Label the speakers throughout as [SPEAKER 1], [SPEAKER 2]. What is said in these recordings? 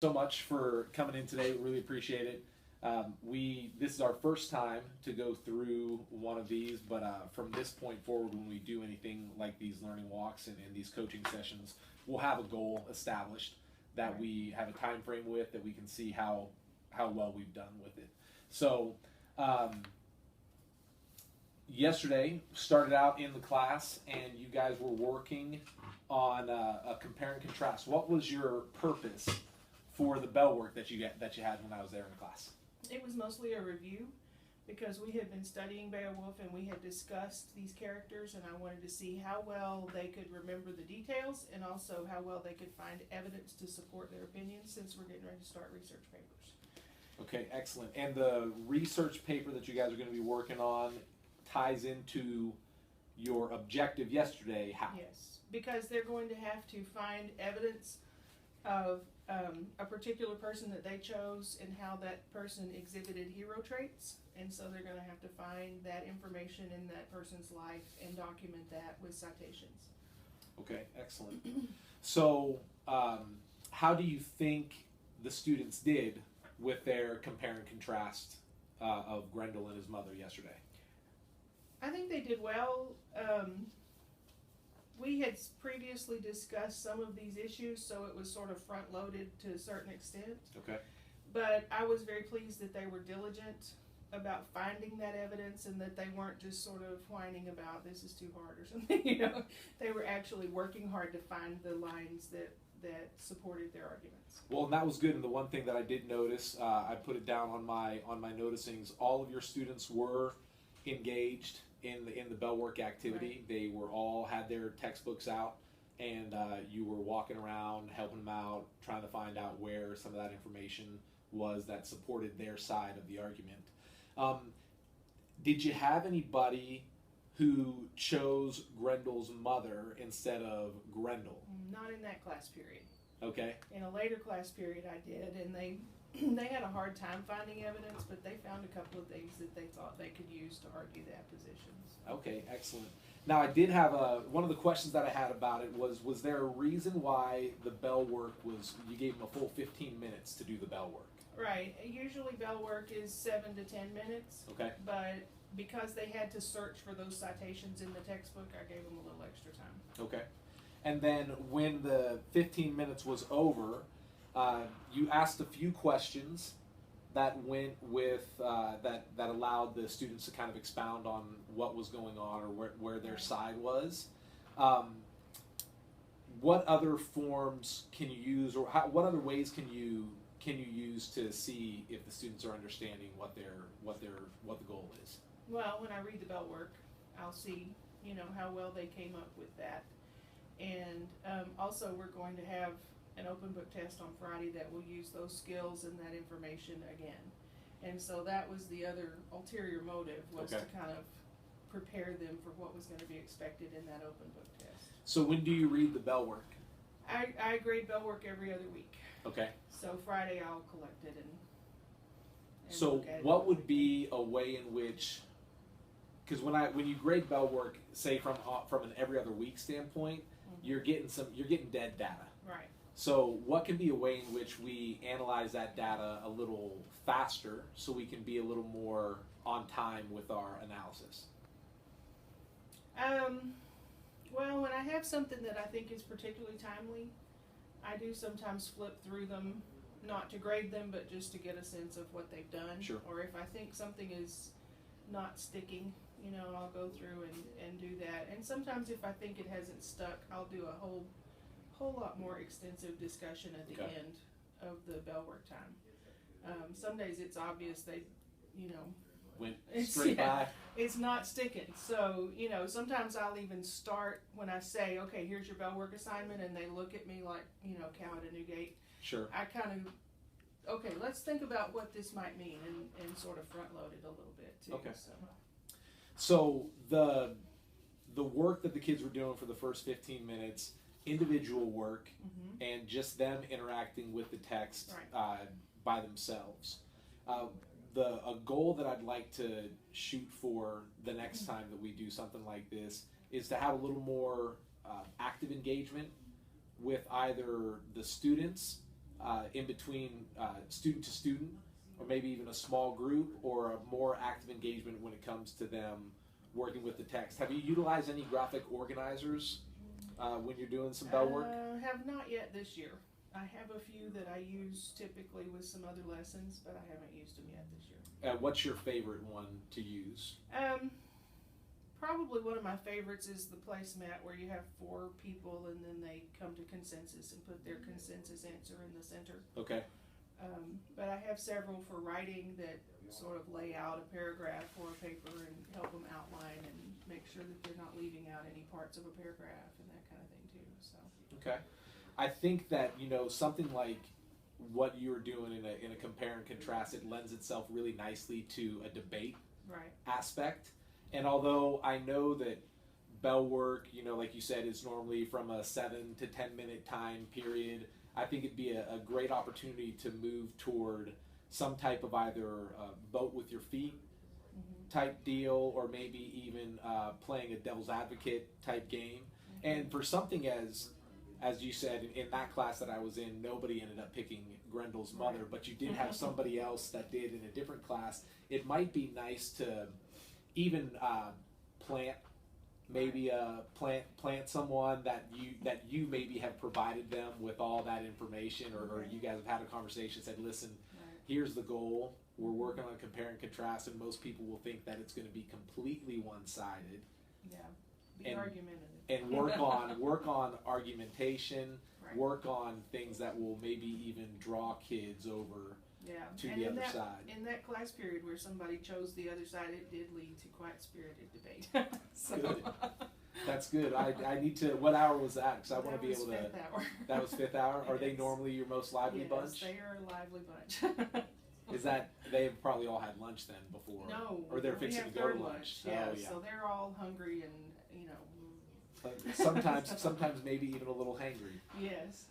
[SPEAKER 1] So much for coming in today. We really appreciate it. This is our first time to go through one of these, but from this point forward, when we do anything like these learning walks and these coaching sessions, we'll have a goal established that we have a time frame with, that we can see how well we've done with it. So um, yesterday started out in the class, and you guys were working on a compare and contrast. What was your purpose for the bell work that you had when I was there in the class?
[SPEAKER 2] It was mostly a review because we had been studying Beowulf and we had discussed these characters, and I wanted to see how well they could remember the details and also how well they could find evidence to support their opinions, since we're getting ready to start research papers.
[SPEAKER 1] Okay, excellent. And the research paper that you guys are going to be working on ties into your objective yesterday. How?
[SPEAKER 2] Yes, because they're going to have to find evidence of a particular person that they chose and how that person exhibited hero traits, and so they're going to have to find that information in that person's life and document that with citations.
[SPEAKER 1] Okay, excellent. So how do you think the students did with their compare and contrast of Grendel and his mother yesterday?
[SPEAKER 2] I think they did well. We had previously discussed some of these issues, so it was sort of front-loaded to a certain extent.
[SPEAKER 1] Okay.
[SPEAKER 2] But I was very pleased that they were diligent about finding that evidence, and that they weren't just sort of whining about this is too hard or something. They were actually working hard to find the lines that supported their arguments.
[SPEAKER 1] Well, and that was good. And the one thing that I did notice, I put it down on my noticings. All of your students were engaged in the bell work activity.
[SPEAKER 2] Right.
[SPEAKER 1] They were all had their textbooks out, and you were walking around helping them out, trying to find out where some of that information was that supported their side of the argument. Did you have anybody who chose Grendel's mother instead of Grendel?
[SPEAKER 2] Not in that class period.
[SPEAKER 1] Okay.
[SPEAKER 2] In a later class period I did, and they had a hard time finding evidence, but they found a couple of things that they thought they could use to argue that positions.
[SPEAKER 1] Okay, excellent. Now I did have one of the questions that I had about it was there a reason why the bell work was, you gave them a full 15 minutes to do the bell work?
[SPEAKER 2] Right. Usually bell work is 7 to 10 minutes.
[SPEAKER 1] Okay.
[SPEAKER 2] But because they had to search for those citations in the textbook, I gave them a little extra time.
[SPEAKER 1] Okay. And then when the 15 minutes was over, you asked a few questions that went with that allowed the students to kind of expound on what was going on, or where their side was. What other forms can you use, or what other ways can you use to see if the students are understanding what the goal is?
[SPEAKER 2] Well, when I read the bell work, I'll see how well they came up with that. And also we're going to have an open book test on Friday that will use those skills and that information again. And so that was the other ulterior motive, was
[SPEAKER 1] Okay.
[SPEAKER 2] to kind of prepare them for what was going to be expected in that open book test.
[SPEAKER 1] So when do you read the bell work?
[SPEAKER 2] I grade bell work every other week.
[SPEAKER 1] Okay.
[SPEAKER 2] So Friday I'll collect it and
[SPEAKER 1] So
[SPEAKER 2] look at it.
[SPEAKER 1] what would be a way in which, because when you grade bell work, say from an every other week standpoint, you're getting dead data.
[SPEAKER 2] Right.
[SPEAKER 1] So what can be a way in which we analyze that data a little faster, so we can be a little more on time with our analysis?
[SPEAKER 2] Well, when I have something that I think is particularly timely, I do sometimes flip through them, not to grade them, but just to get a sense of what they've done.
[SPEAKER 1] Sure.
[SPEAKER 2] Or if I think something is not sticking, I'll go through and do that. And sometimes if I think it hasn't stuck, I'll do a whole lot more extensive discussion at the
[SPEAKER 1] Okay.
[SPEAKER 2] end of the bell work time. Some days it's obvious they,
[SPEAKER 1] Went straight by.
[SPEAKER 2] it's not sticking. So, sometimes I'll even start when I say, okay, here's your bell work assignment, and they look at me like, cow at a new gate.
[SPEAKER 1] Sure.
[SPEAKER 2] I kind of, okay, let's think about what this might mean, and sort of front load it a little bit too.
[SPEAKER 1] Okay.
[SPEAKER 2] So
[SPEAKER 1] So the work that the kids were doing for the first 15 minutes, individual work, and just them interacting with the text by themselves. A goal that I'd like to shoot for the next time that we do something like this is to have a little more active engagement with either the students in between student to student, or maybe even a small group, or a more active engagement when it comes to them working with the text? Have you utilized any graphic organizers when you're doing some bell work?
[SPEAKER 2] Have not yet this year. I have a few that I use typically with some other lessons, but I haven't used them yet this year.
[SPEAKER 1] What's your favorite one to use?
[SPEAKER 2] Probably one of my favorites is the placemat, where you have 4 people and then they come to consensus and put their consensus answer in the center.
[SPEAKER 1] Okay.
[SPEAKER 2] But I have several for writing that sort of lay out a paragraph or a paper and help them outline and make sure that they're not leaving out any parts of a paragraph and that kind of thing too. So.
[SPEAKER 1] Okay. I think that, you know, something like what you're doing in a compare and contrast, it lends itself really nicely to a debate aspect. And although I know that bell work, you know, like you said, is normally from a 7 to 10 minute time period, I think it'd be a great opportunity to move toward some type of either vote with your feet type deal, or maybe even playing a devil's advocate type game. And for something as you said, in that class that I was in, nobody ended up picking Grendel's mother, but you did have somebody else that did in a different class. It might be nice to even plant someone that you maybe have provided them with all that information, or you guys have had a conversation, said, listen, here's the goal. We're working on compare and contrast, and most people will think that it's going to be completely one-sided.
[SPEAKER 2] Yeah, be argumentative.
[SPEAKER 1] And work on argumentation, work on things that will maybe even draw kids over to the other side.
[SPEAKER 2] In that class period where somebody chose the other side, it did lead to quite spirited debate.
[SPEAKER 1] Good. That's good. I need to. What hour was that? Because I want to be able to.
[SPEAKER 2] Fifth hour.
[SPEAKER 1] That was 5th hour. Are
[SPEAKER 2] Yes.
[SPEAKER 1] they normally your most lively bunch?
[SPEAKER 2] Yes, they are a lively bunch.
[SPEAKER 1] Is that they've probably all had lunch then before?
[SPEAKER 2] No,
[SPEAKER 1] or they're
[SPEAKER 2] we
[SPEAKER 1] fixing
[SPEAKER 2] have
[SPEAKER 1] to go to
[SPEAKER 2] third
[SPEAKER 1] lunch.
[SPEAKER 2] Yeah,
[SPEAKER 1] Oh, yeah.
[SPEAKER 2] So they're all hungry and
[SPEAKER 1] sometimes maybe even a little hangry.
[SPEAKER 2] Yes.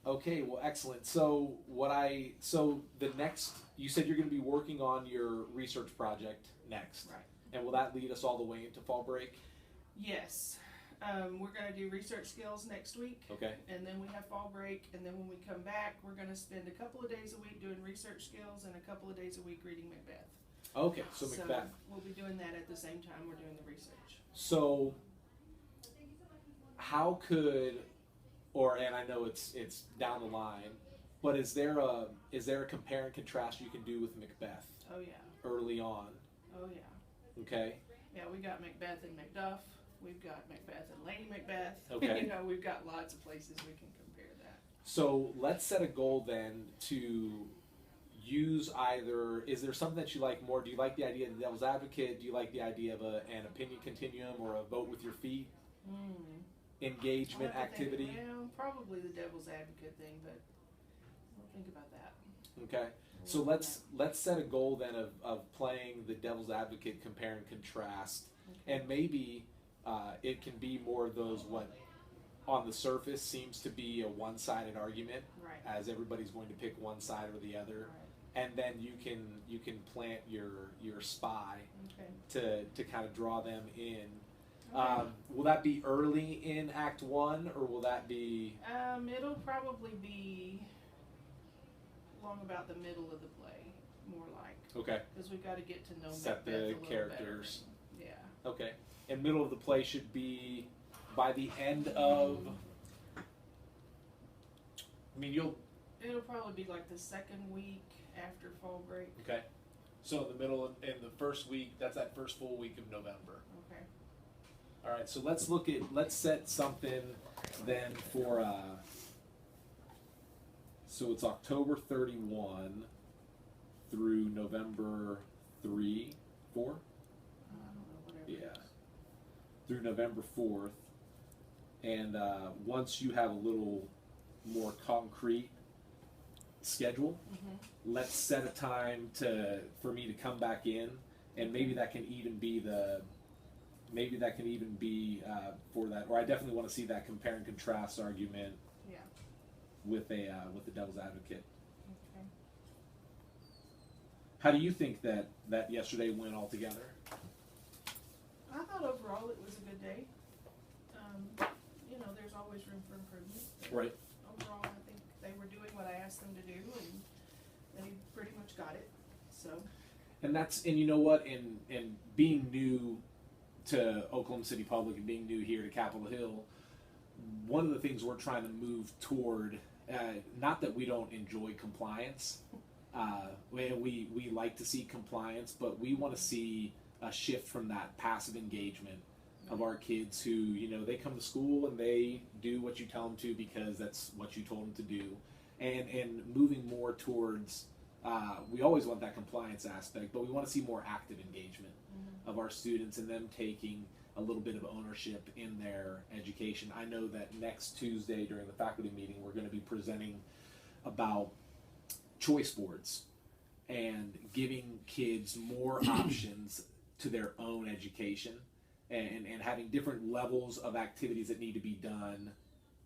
[SPEAKER 1] Okay, well, excellent. So the next, you said you're going to be working on your research project next,
[SPEAKER 2] Right.
[SPEAKER 1] And will that lead us all the way into fall break?
[SPEAKER 2] Yes. We're going to do research skills next week.
[SPEAKER 1] Okay.
[SPEAKER 2] And then we have fall break, and then when we come back, we're going to spend a couple of days a week doing research skills and a couple of days a week reading Macbeth.
[SPEAKER 1] Okay, so Macbeth.
[SPEAKER 2] We'll be doing that at the same time we're doing the research.
[SPEAKER 1] So how could, and I know it's down the line, but is there a compare and contrast you can do with Macbeth?
[SPEAKER 2] Oh yeah.
[SPEAKER 1] Early on.
[SPEAKER 2] Oh yeah.
[SPEAKER 1] Okay.
[SPEAKER 2] Yeah, we got Macbeth and Macduff. We've got Macbeth and Lady Macbeth.
[SPEAKER 1] Okay.
[SPEAKER 2] You know, we've got lots of places we can compare that.
[SPEAKER 1] So let's set a goal then to use either, is there something that you like more? Do you like the idea of the devil's advocate? Do you like the idea of an opinion continuum or a vote with your feet? Engagement activity?
[SPEAKER 2] Well, probably the devil's advocate thing, but we'll think about that.
[SPEAKER 1] Okay. So let's set a goal then of playing the devil's advocate, compare and contrast.
[SPEAKER 2] Okay.
[SPEAKER 1] And maybe it can be more of those what on the surface seems to be a one-sided argument,
[SPEAKER 2] Right.
[SPEAKER 1] as everybody's going to pick one side or the other.
[SPEAKER 2] Right.
[SPEAKER 1] And then you can plant your spy
[SPEAKER 2] Okay.
[SPEAKER 1] to kind of draw them in.
[SPEAKER 2] Okay.
[SPEAKER 1] Will that be early in Act 1, or will that be?
[SPEAKER 2] It'll probably be long about the middle of the play, more like.
[SPEAKER 1] Okay.
[SPEAKER 2] Because we've got to get to know
[SPEAKER 1] Set
[SPEAKER 2] Macbeth
[SPEAKER 1] the
[SPEAKER 2] a little
[SPEAKER 1] characters.
[SPEAKER 2] better.
[SPEAKER 1] Okay. And middle of the play should be by the end of. I mean,
[SPEAKER 2] It'll probably be like the second week after fall break.
[SPEAKER 1] Okay. So in the middle in the first week, that's that first full week of November.
[SPEAKER 2] Okay.
[SPEAKER 1] All right. So let's set something then for. So it's October 31 through November 3, 4.
[SPEAKER 2] I don't know, whatever.
[SPEAKER 1] Yeah. Through November 4th, and once you have a little more concrete schedule, let's set a time for me to come back in, and maybe that can even be for that, or I definitely want to see that compare and contrast argument.
[SPEAKER 2] Yeah.
[SPEAKER 1] With the devil's advocate.
[SPEAKER 2] Okay.
[SPEAKER 1] How do you think that yesterday went altogether?
[SPEAKER 2] I thought overall it was a good day. You know, there's always room for improvement.
[SPEAKER 1] Right.
[SPEAKER 2] Overall, I think they were doing what I asked them to do, and they pretty much got it. So.
[SPEAKER 1] And you know what, in being new to Oklahoma City Public and being new here to Capitol Hill, one of the things we're trying to move toward, not that we don't enjoy compliance, we like to see compliance, but we want to see a shift from that passive engagement of our kids who, you know, they come to school and they do what you tell them to because that's what you told them to do, and moving more towards, we always want that compliance aspect, but we want to see more active engagement of our students and them taking a little bit of ownership in their education. I know that next Tuesday during the faculty meeting, we're going to be presenting about choice boards and giving kids more options to their own education, and having different levels of activities that need to be done,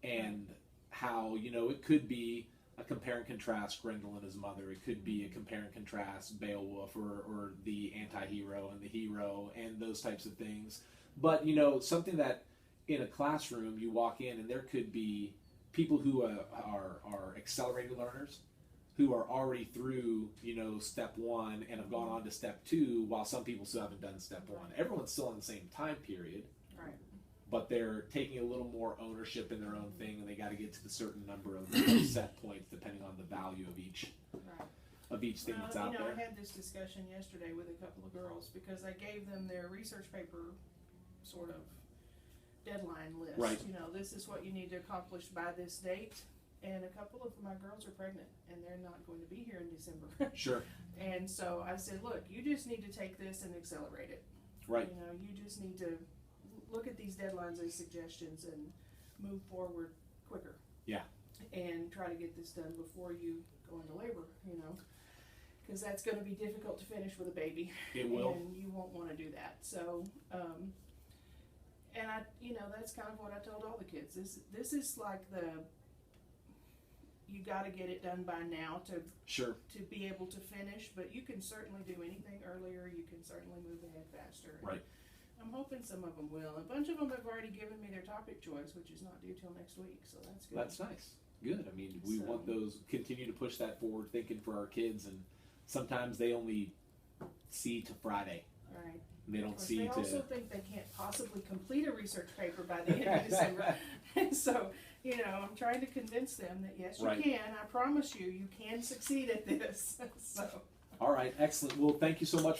[SPEAKER 1] and how, you know, it could be a compare and contrast Grendel and his mother. It could be a compare and contrast Beowulf or the anti-hero and the hero and those types of things. But, you know, something that in a classroom you walk in and there could be people who are accelerated learners who are already through, you know, step one and have gone on to step two, while some people still haven't done step one. Everyone's still in the same time period. Right. But they're taking a little more ownership in their own thing, and they got to get to the certain number of set points depending on the value of each thing that's out there.
[SPEAKER 2] I had this discussion yesterday with a couple of girls because I gave them their research paper sort of deadline list.
[SPEAKER 1] Right.
[SPEAKER 2] You know, this is what you need to accomplish by this date. And a couple of my girls are pregnant, and they're not going to be here in December.
[SPEAKER 1] Sure.
[SPEAKER 2] And so I said, look, you just need to take this and accelerate it.
[SPEAKER 1] Right.
[SPEAKER 2] You know, you just need to look at these deadlines and suggestions and move forward quicker.
[SPEAKER 1] Yeah. And
[SPEAKER 2] try to get this done before you go into labor, you know, because that's going to be difficult to finish with a baby.
[SPEAKER 1] It will.
[SPEAKER 2] And you won't want to do that. So, and I, you know, that's kind of what I told all the kids. This is like you got to get it done by now to be able to finish, but you can certainly do anything earlier. You can certainly move ahead faster.
[SPEAKER 1] Right.
[SPEAKER 2] I'm hoping some of them will. A bunch of them have already given me their topic choice, which is not due till next week, so that's good.
[SPEAKER 1] That's nice. Good. I mean, we want those, continue to push that forward thinking for our kids, and sometimes they only see to Friday.
[SPEAKER 2] Right.
[SPEAKER 1] They don't see
[SPEAKER 2] they
[SPEAKER 1] to...
[SPEAKER 2] also think they can't possibly complete a research paper by the end of December. So, you know, I'm trying to convince them that yes, you can. I promise you, you can succeed at this. So.
[SPEAKER 1] All right, excellent. Well, thank you so much for